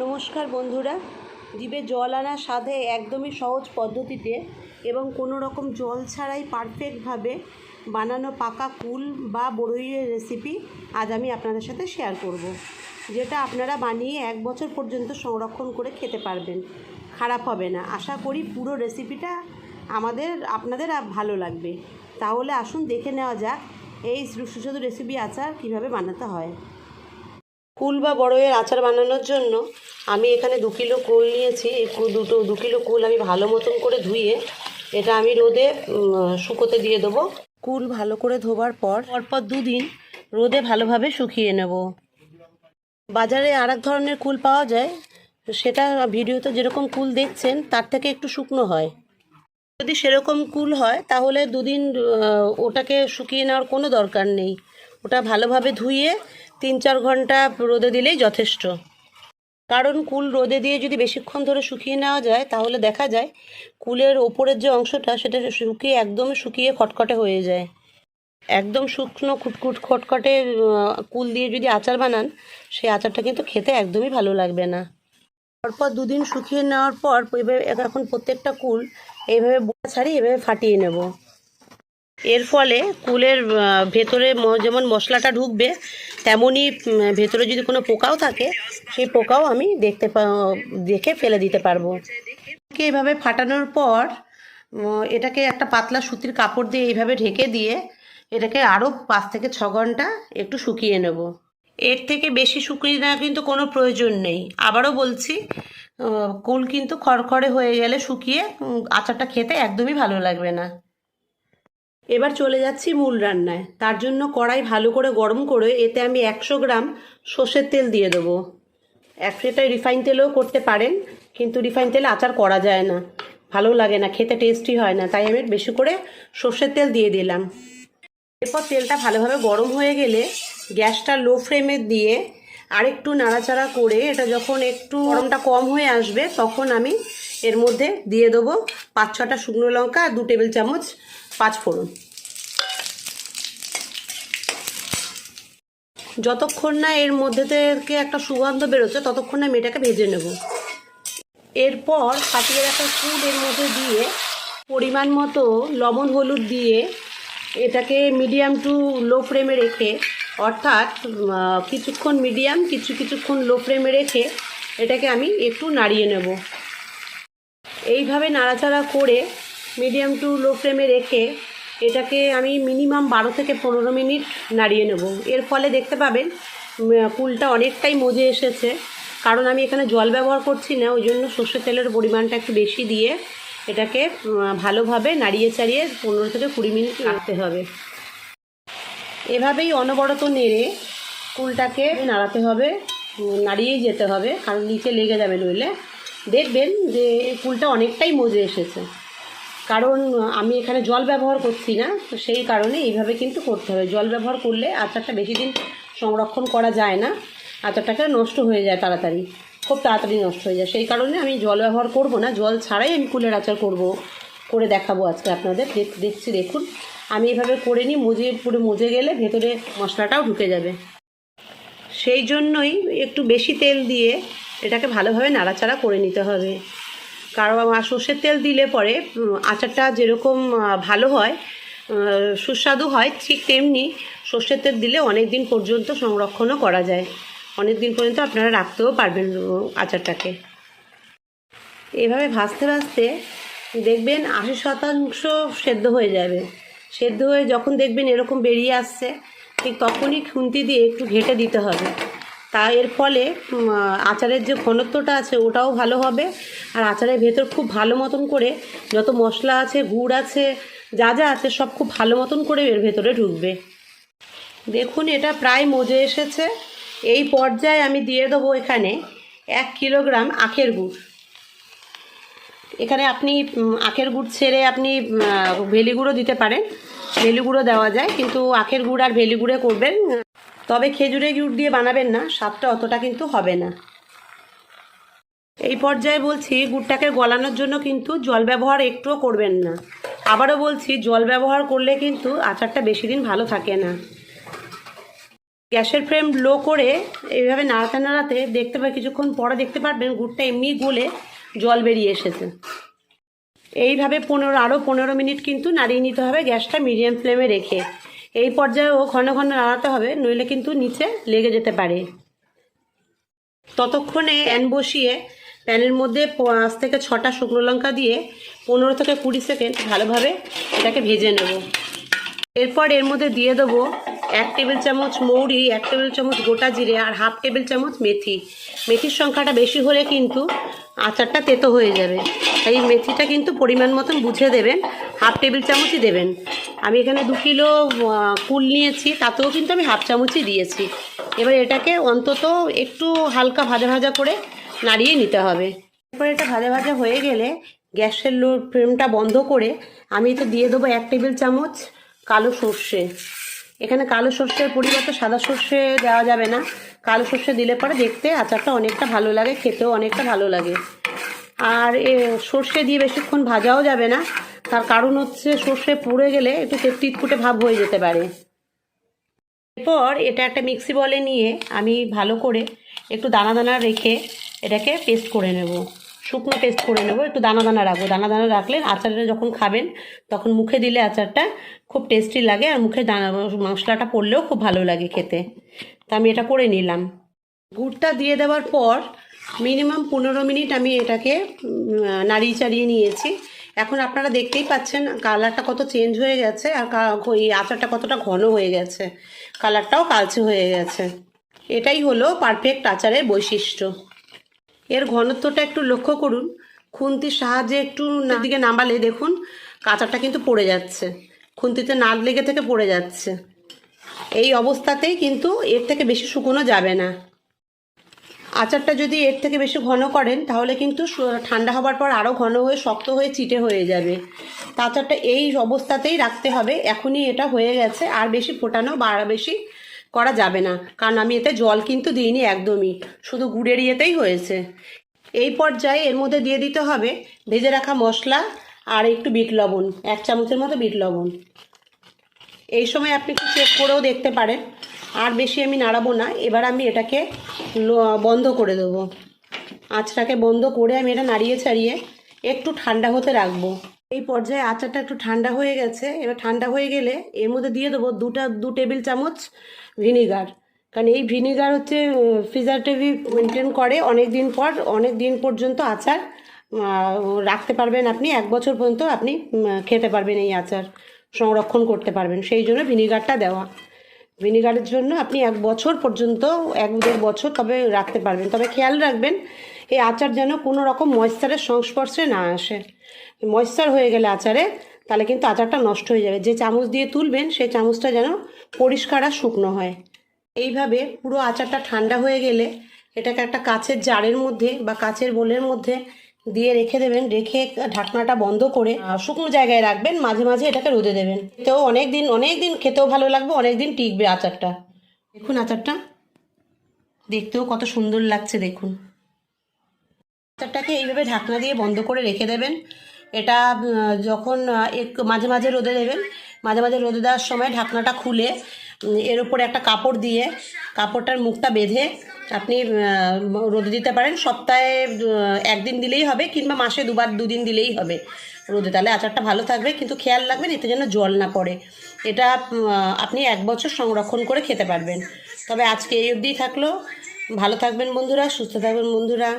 নমস্কার বন্ধুরা, জিভে জল আনা স্বাদে একদমই সহজ পদ্ধতিতে এবং কোনো রকম জল ছাড়াই পারফেক্টভাবে বানানো পাকা কুল বা বড়ইয়ের রেসিপি আজ আমি আপনাদের সাথে শেয়ার করব, যেটা আপনারা বানিয়ে 1 বছর পর্যন্ত সংরক্ষণ করে খেতে পারবেন, খারাপ হবে না। আশা করি পুরো রেসিপিটা আপনাদের ভালো লাগবে। তাহলে আসুন দেখে নেওয়া যাক এই সুস্বাদু রেসিপি আচার কীভাবে বানাতে হয়। কুল বা বড়ইয়ের আচার বানানোর জন্য আমি এখানে 2 কিলো কুল নিয়েছি। এই 2 কিলো কুল আমি ভালো মতন করে ধুয়ে এটা আমি রোদে শুকোতে দিয়ে দেবো। কুল ভালো করে ধোবার পরপর 2 দিন রোদে ভালোভাবে শুকিয়ে নেব। বাজারে আরেক ধরনের কুল পাওয়া যায়, সেটা ভিডিওতে যেরকম কুল দেখছেন তার থেকে একটু শুকনো হয়। যদি সেরকম কুল হয় তাহলে 2 দিন ওটাকে শুকিয়ে নেওয়ার কোনো দরকার নেই। ওটা ভালোভাবে ধুয়ে 3-4 ঘন্টা রোদে দিলেই যথেষ্ট। কারণ কুল রোদে দিয়ে যদি বেশিক্ষণ ধরে শুকিয়ে নেওয়া যায় তাহলে দেখা যায় কুলের ওপরের যে অংশটা সেটা একদম শুকিয়ে খটখটে হয়ে যায়। একদম শুকনো খুটখুট খটখটে কুল দিয়ে যদি আচার বানান, সেই আচারটা কিন্তু খেতে একদমই ভালো লাগবে না। তারপর 2 দিন শুকিয়ে নেওয়ার পর এখন প্রত্যেকটা কুল এইভাবে বোটা ছাড়িয়ে এভাবে ফাটিয়ে নেব। এর ফলে কুলের ভেতরে যেমন মশলাটা ঢুকবে, তেমনই ভেতরে যদি কোনো পোকাও থাকে সেই পোকাও আমি দেখে ফেলে দিতে পারবো। এইভাবে ফাটানোর পর এটাকে একটা পাতলা সুতির কাপড় দিয়ে এইভাবে ঢেকে দিয়ে এটাকে আরও 5 থেকে 6 ঘন্টা একটু শুকিয়ে নেব। এর থেকে বেশি শুকিয়ে নেওয়া কিন্তু কোনো প্রয়োজন নেই। আবারও বলছি, কুল কিন্তু খড়খড়ে হয়ে গেলে শুকিয়ে আচারটা খেতে একদমই ভালো লাগবে না। এবার চলে যাচ্ছি মূল রান্নায়। তার জন্য কড়াই ভালো করে গরম করে এতে আমি 100 গ্রাম সর্ষের তেল দিয়ে দেবো। সেটা রিফাইন তেলেও করতে পারেন, কিন্তু রিফাইন তেলে আচার করা যায় না, ভালো লাগে না, খেতে টেস্টি হয় না, তাই আমি বেশি করে সর্ষের তেল দিয়ে দিলাম। এরপর তেলটা ভালোভাবে গরম হয়ে গেলে গ্যাসটা লো ফ্লেমে দিয়ে আরেকটু নাড়াচাড়া করে এটা যখন একটু গরমটা কম হয়ে আসবে তখন আমি এর মধ্যে দিয়ে দেবো 5-6টা শুকনো লঙ্কা আর 2 টেবিল চামচ 5 ফোড়ন। যতক্ষণ না এর মধ্যে থেকে একটা সুগন্ধ বেরোচ্ছে ততক্ষণ আমি এটাকে ভেজে নেব। এরপর ফাটিয়ে রাখা কুল এর মধ্যে দিয়ে পরিমাণ মতো লবণ হলুদ দিয়ে এটাকে মিডিয়াম টু লো ফ্লেমে রেখে, অর্থাৎ কিছুক্ষণ মিডিয়াম কিছুক্ষণ লো ফ্লেমে রেখে এটাকে আমি একটু নাড়িয়ে নেব। এইভাবে নাড়াচাড়া করে মিডিয়াম টু লো ফ্লেমে রেখে এটাকে আমি মিনিমাম 12 থেকে 15 মিনিট নাড়িয়ে নেব। এর ফলে দেখতে পাবেন কুলটা অনেকটাই মজে এসেছে। কারণ আমি এখানে জল ব্যবহার করছি না, ওই জন্য সর্ষের তেলের পরিমাণটা একটু বেশি দিয়ে এটাকে ভালোভাবে নাড়িয়ে চাড়িয়ে 15 থেকে 20 মিনিট রাখতে হবে। এভাবেই অনবরত নেড়ে কুলটাকে নাড়াতে হবে, নাড়িয়েই যেতে হবে, কারণ নিচে লেগে যাবে নইলে। দেখবেন যে কুলটা অনেকটাই মজে এসেছে, কারণ আমি এখানে জল ব্যবহার করছি না, তো সেই কারণে এইভাবে কিন্তু করতে হবে। জল ব্যবহার করলে আচারটা বেশি দিন সংরক্ষণ করা যায় না, আচারটাকে নষ্ট হয়ে যায় তাড়াতাড়ি, খুব তাড়াতাড়ি নষ্ট হয়ে যায়। সেই কারণে আমি জল ব্যবহার করব না, জল ছাড়াই আমি কুলের আচার করে দেখাবো আজকে আপনাদের। দেখুন আমি এভাবে করে নিই, পুরো মজে গেলে ভেতরে মশলাটাও ঢুকে যাবে। সেই জন্যই একটু বেশি তেল দিয়ে এটাকে ভালোভাবে নাড়াচাড়া করে নিতে হবে। কারণ সর্ষের তেল দিলে পরে আচারটা যেরকম ভালো হয়, সুস্বাদু হয়, ঠিক তেমনি সর্ষের তেল দিলে অনেক দিন পর্যন্ত সংরক্ষণও করা যায়, অনেক দিন পর্যন্ত আপনারা রাখতেও পারবেন আচারটাকে। এভাবে ভাজতে ভাজতে দেখবেন 80% সেদ্ধ হয়ে যাবে। সেদ্ধ হয়ে যখন দেখবেন এরকম বেরিয়ে আসছে, ঠিক তখনই খুন্তি দিয়ে একটু ঘেঁটে দিতে হবে। এর ফলে আচারের যে ঘনত্বটা আছে ওটাও ভালো হবে, আর আচারের ভেতর খুব ভালো মতন করে যত মশলা আছে, গুড় আছে, যা আছে সব খুব ভালো মতন করে এর ভেতরে ঢুকবে। দেখুন এটা প্রায় মজে এসেছে। এই পর্যায়ে আমি দিয়ে দেবো এখানে 1 কিলোগ্রাম আখের গুড়। এখানে আপনি আখের গুড় ছেড়ে আপনি ভেলি গুঁড়ো দিতে পারেন, ভেলি গুঁড়ো দেওয়া যায়, কিন্তু আখের গুড় আর ভেলি গুঁড়ে করবেন। তবে খেজুরের গুড় দিয়ে বানাবেন না, স্বাদটা অতটা কিন্তু হবে না। এই পর্যায়ে বলছি, গুড়টাকে গলানোর জন্য কিন্তু জল ব্যবহার একটুও করবেন না। আবারও বলছি, জল ব্যবহার করলে কিন্তু আচারটা বেশি দিন ভালো থাকে না। গ্যাসের ফ্লেম লো করে এইভাবে নাড়াতে নাড়াতে দেখতে পাই কিছুক্ষণ পরে দেখতে পারবেন গুড়টা এমনি গলে জল বেরিয়ে এসেছে। এইভাবে আরও 15 মিনিট কিন্তু নাড়িয়ে নিতে হবে গ্যাসটা মিডিয়াম ফ্লেমে রেখে। এই পর্যায়েও ঘন ঘন নাড়াতে হবে, নইলে কিন্তু নিচে লেগে যেতে পারে। ততক্ষণে প্যান বসিয়ে প্যানের মধ্যে 5 থেকে 6টা শুকনো লঙ্কা দিয়ে 15 থেকে 20 সেকেন্ড ভালোভাবে এটাকে ভেজে নেব। এরপর এর মধ্যে দিয়ে দেবো 1 টেবিল চামচ মৌরি, 1 টেবিল চামচ গোটা জিরে আর হাফ টেবিল চামচ মেথি। মেথির সংখ্যাটা বেশি হলে কিন্তু আচারটা তেতো হয়ে যাবে, তাই মেথিটা কিন্তু পরিমাণ মতন বুঝে দেবেন, হাফ টেবিল চামচই দেবেন। আমি এখানে 2 কিলো কুল নিয়েছি, তাতেও কিন্তু আমি হাফ চামচই দিয়েছি। এবার এটাকে অন্তত একটু হালকা ভাজা ভাজা করে নাড়িয়ে নিতে হবে। এরপর এটা ভাজা ভাজা হয়ে গেলে গ্যাসের ফ্লেমটা বন্ধ করে আমি এতে দিয়ে দেবো 1 টেবিল চামচ কালো সর্ষে। এখানে কালো সর্ষের পরিবর্তে সাদা সর্ষে দেওয়া যাবে না, কালো সর্ষে দিলে পরে দেখতে আচারটা অনেকটা ভালো লাগে, খেতেও অনেকটা ভালো লাগে। আর সর্ষে দিয়ে বেশিক্ষণ ভাজাও যাবে না, তার কারণ হচ্ছে সর্ষে পুড়ে গেলে একটু তিতকুটে ভাব হয়ে যেতে পারে। এরপর এটা একটা মিক্সি বলে নিয়ে আমি ভালো করে একটু দানা দানা রেখে এটাকে পেস্ট করে নেব, শুকনো পেস্ট করে নেব। একটু দানা দানা রাখবো, দানা দানা রাখলে আচারটা যখন খাবেন তখন মুখে দিলে আচারটা খুব টেস্টি লাগে, আর মুখে মশলাটা পড়লেও খুব ভালো লাগে খেতে। তা আমি এটা করে নিলাম। গুড়টা দিয়ে দেওয়ার পর মিনিমাম 15 মিনিট আমি এটাকে নাড়িয়ে চাড়িয়ে নিয়েছি। এখন আপনারা দেখতেই পাচ্ছেন কালারটা কত চেঞ্জ হয়ে গেছে, আর এই আচারটা কতটা ঘন হয়ে গেছে, কালারটাও কালচে হয়ে গেছে। এটাই হলো পারফেক্ট আচারের বৈশিষ্ট্য। এর ঘনত্বটা একটু লক্ষ্য করুন, খুন্তির সাহায্যে একটু দিকে নামালে দেখুন আচারটা কিন্তু পড়ে যাচ্ছে, খুন্তিতে না লেগে থেকে পড়ে যাচ্ছে। এই অবস্থাতেই কিন্তু এর থেকে বেশি শুকনো যাবে না। আচারটা যদি এর থেকে বেশি ঘন করেন তাহলে কিন্তু ঠান্ডা হবার পর আরও ঘন হয়ে শক্ত হয়ে চিটে হয়ে যাবে। তা আচারটা এই অবস্থাতেই রাখতে হবে। এখনই এটা হয়ে গেছে, আর বেশি ফোটানো বা বেশি করা যাবে না, কারণ আমি এতে জল কিন্তু দিইনি একদমই, শুধু গুড়ের ইয়েতেই হয়েছে। এই পর্যায়ে এর মধ্যে দিয়ে দিতে হবে ভেজে রাখা মশলা আর একটু বিট লবণ, 1 চামচের মতো বিট লবণ। এই সময় আপনি একটু চেক করেও দেখতে পারেন। আর বেশি আমি নাড়াবো না, এবার আমি এটাকে বন্ধ করে দেবো। আঁচটাকে বন্ধ করে আমি এটা নাড়িয়ে ছাড়িয়ে একটু ঠান্ডা হতে রাখবো। এই পর্যায়ে আচারটা একটু ঠান্ডা হয়ে গেছে। এবার ঠান্ডা হয়ে গেলে এর মধ্যে দিয়ে দেবো 2 টেবিল চামচ ভিনিগার, কারণ এই ভিনিগার হচ্ছে প্রিজারভেটিভ মেনটেন করে, অনেক দিন পর্যন্ত আচার রাখতে পারবেন আপনি, 1 বছর পর্যন্ত আপনি খেতে পারবেন, এই আচার সংরক্ষণ করতে পারবেন, সেই জন্য ভিনিগারটা দেওয়া। ভিনিগারের জন্য আপনি 1 বছর পর্যন্ত 1-1.5 বছর তবে রাখতে পারবেন। তবে খেয়াল রাখবেন এই আচার যেন কোনো রকম ময়েশ্চারের সংস্পর্শে না আসে। ময়েশ্চার হয়ে গেলে আচারে তাহলে কিন্তু আচারটা নষ্ট হয়ে যাবে। যে চামচ দিয়ে তুলবেন সেই চামচটা যেন পরিষ্কার আর শুকনো হয়। এইভাবে পুরো আচারটা ঠান্ডা হয়ে গেলে এটাকে একটা কাচের জারের মধ্যে বা কাচের বোলের মধ্যে দিয়ে রেখে দেবেন। রেখে ঢাকনাটা বন্ধ করে শুকনো জায়গায় রাখবেন, মাঝে মাঝে এটাকে রোদে দেবেন। এতেও অনেক দিন খেতেও ভালো লাগবে, অনেক দিন টিকবে আচারটা। দেখুন আচারটা দেখতেও কত সুন্দর লাগছে, দেখুন। আচারটাকে এইভাবে ঢাকনা দিয়ে বন্ধ করে রেখে দেবেন। এটা যখন একটু মাঝে মাঝে রোদে দেবেন, মাঝে মাঝে রোদে দেওয়ার সময় ঢাকনাটা খুলে এর উপরে একটা কাপড় দিয়ে কাপড়টার মুখটা বেঁধে আপনি রোদে দিতে পারেন। সপ্তাহে 1 দিন দিলেই হবে, কিংবা মাসে 2 দিন দিলেই হবে রোদে, তাহলে আচারটা ভালো থাকবে। কিন্তু খেয়াল রাখবেন এতে যেন জল না পড়ে। এটা আপনি 1 বছর সংরক্ষণ করে খেতে পারবেন। তবে আজকে এই অবধিই থাকলো। ভালো থাকবেন বন্ধুরা, সুস্থ থাকবেন বন্ধুরা।